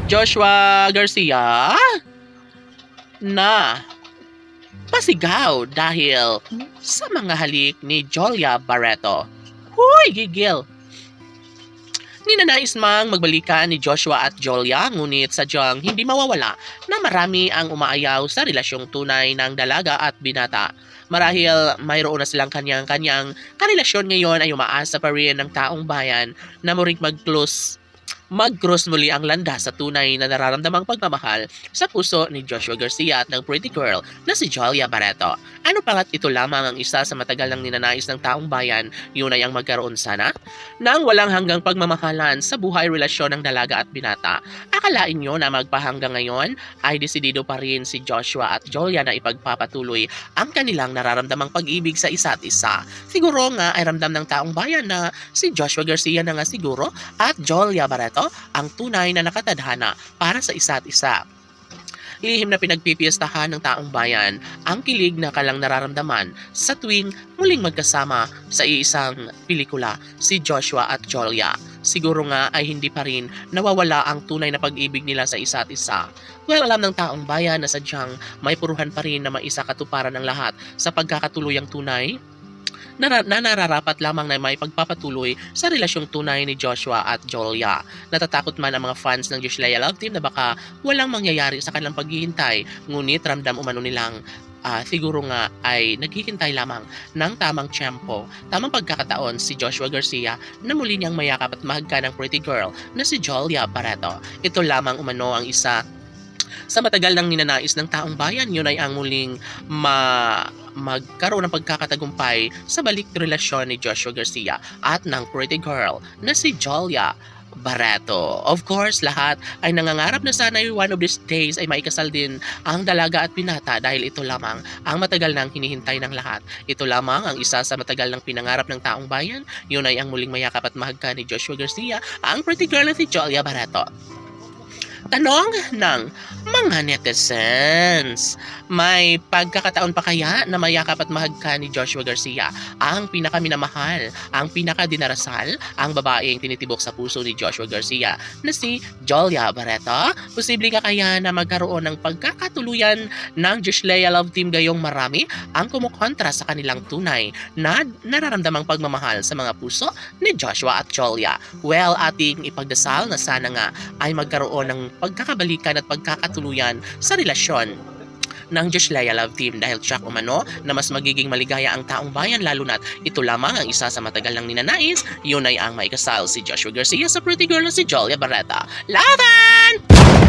Joshua Garcia na pasigaw dahil sa mga halik ni Jolia Barreto. Huy, gigil! Ninanais mang magbalikan ni Joshua at Jolia, ngunit sadyang hindi mawawala na marami ang umaayaw sa relasyong tunay ng dalaga at binata. Marahil mayroon na silang kanyang-kanyang karelasyon ngayon ay umaasa pa rin ng taong bayan na muling mag-cross muli ang landas sa tunay na nararamdamang pagmamahal sa puso ni Joshua Garcia at ng pretty girl na si Jolia Barreto. Ano pangat ito lamang ang isa sa matagal ng ninanais ng taong bayan, yun ay ang magkaroon sana ng walang hanggang pagmamahalan sa buhay relasyon ng dalaga at binata. Akalain nyo na magpahanggang ngayon ay desidido pa rin si Joshua at Jolia na ipagpapatuloy ang kanilang nararamdamang pag-ibig sa isa't isa. Siguro nga ay ramdam ng taong bayan na si Joshua Garcia na nga siguro at Jolia Barreto ang tunay na nakatadhana para sa isa't isa. Lihim na pinagpipiestahan ng taong bayan ang kilig na kalang nararamdaman sa tuwing muling magkasama sa iisang pelikula si Joshua at Jolia. Siguro nga ay hindi pa rin nawawala ang tunay na pag-ibig nila sa isa't isa. Well, alam ng taong bayan na sadyang may puruhan pa rin na maisakatuparan ng lahat sa pagkakatuluyang tunay na nararapat lamang na may pagpapatuloy sa relasyong tunay ni Joshua at Jolia. Natatakot man ang mga fans ng Josh Leia Love Team na baka walang mangyayari sa kanilang paghihintay, ngunit ramdam umano nilang siguro nga ay naghihintay lamang ng tamang tiyempo, tamang pagkakataon si Joshua Garcia na muli niyang mayakap at mahagka ng pretty girl na si Jolia Barreto. Ito lamang umano ang isa sa matagal nang ninanais ng taong bayan, yun ay ang muling magkaroon ng pagkakatagumpay sa balik relasyon ni Joshua Garcia at ng pretty girl na si Jolia Barreto. Of course, lahat ay nangangarap na sana one of these days ay maikasal din ang dalaga at binata dahil ito lamang ang matagal nang hinihintay ng lahat. Ito lamang ang isa sa matagal nang pinangarap ng taong bayan, yun ay ang muling mayakap at mahagka ni Joshua Garcia, ang pretty girl na si Jolia Barreto. Tanong ng mga netizens, may pagkakataon pa kaya na mayakap at mahagka ni Joshua Garcia ang pinakaminamahal, ang pinakadinarasal, ang babaeng tinitibok sa puso ni Joshua Garcia na si Jolia Barreto? Posible ka kaya na magkaroon ng pagkakatuluyan ng Josh Leia Love Team gayong marami ang kumukontra sa kanilang tunay na nararamdamang pagmamahal sa mga puso ni Joshua at Jolia? Well, ating ipagdasal na sana nga ay magkaroon ng pagkakabalikan at pagkakatuluyan sa relasyon ng Josh Leia Love Team dahil tsak umano na mas magiging maligaya ang taong bayan lalo na't ito lamang ang isa sa matagal ng ninanais, yun ay ang maikasal si Joshua Garcia sa pretty girl na si Jolia Barreto. Laban!